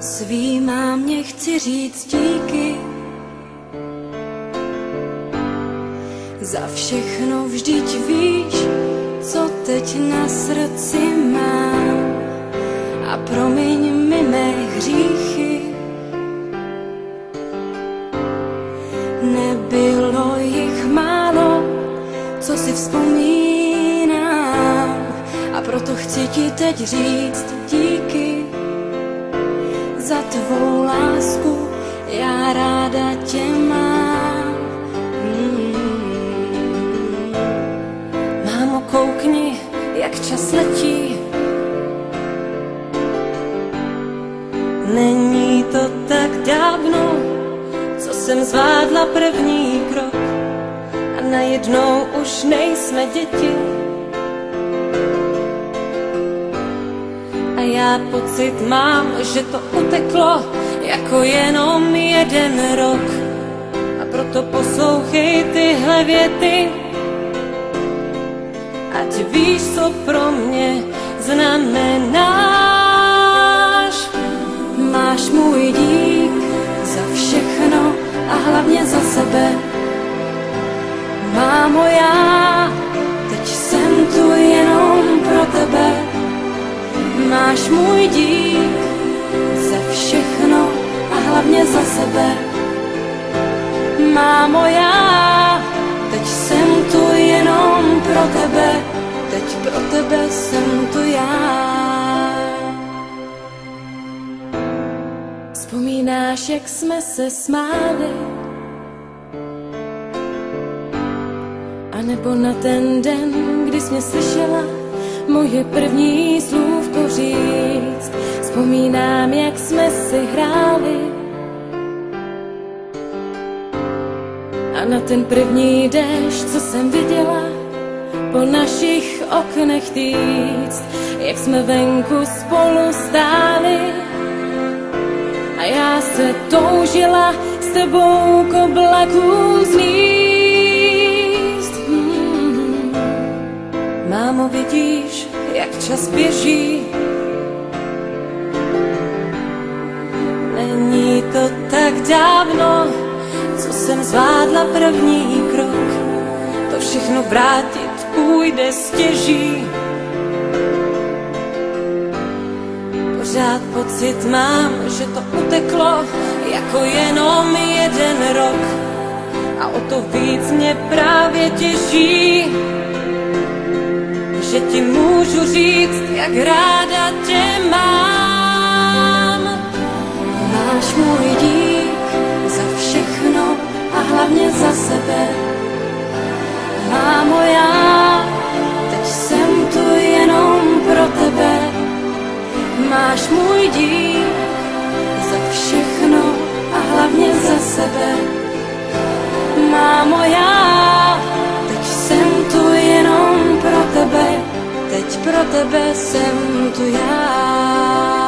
Svý mámě chci říct díky za všechno, vždyť víš, co teď na srdci mám. A promiň mi mé hříchy, nebylo jich málo, co si vzpomínám. A proto chci ti teď říct díky za tvou lásku, já ráda tě mám. Mámo, koukni, jak čas letí. Není to tak dávno, co jsem zvládla první krok a najednou už nejsme děti. A já pocit mám, že to uteklo jako jenom jeden rok. A proto poslouchej tyhle věty, ať víš, co pro mě znamenáš. Máš můj dík za všechno a hlavně za sebe. Mámo, já teď jsem tu jenom pro tebe. Máš můj dík za všechno a hlavně za sebe. Mámo, já teď jsem tu jenom pro tebe. Teď pro tebe jsem tu já. Vzpomínáš, jak jsme se smáli? A nebo na ten den, kdy jsi mě slyšela moje první slůvko říct? Vzpomínám, jak jsme si hráli a na ten první déšť, co jsem viděla po našich oknech týct, jak jsme venku spolu stáli a já se toužila s tebou k oblaku zlíst. Mámo, vidíš, jak čas běží? Není to tak dávno, co jsem zvládla první krok. To všechno vrátit půjde stěží. Pořád pocit mám, že to uteklo jako jenom jeden rok. A o to víc mě právě těží, že ti můžu říct, jak ráda tě mám. Máš můj dík za všechno a hlavně za sebe. Mámo, já teď jsem tu jenom pro tebe. Máš můj dík za všechno a hlavně za sebe. Mámo, já teď jsem tu jenom pro tebe. Teď pro tebe jsem tu já.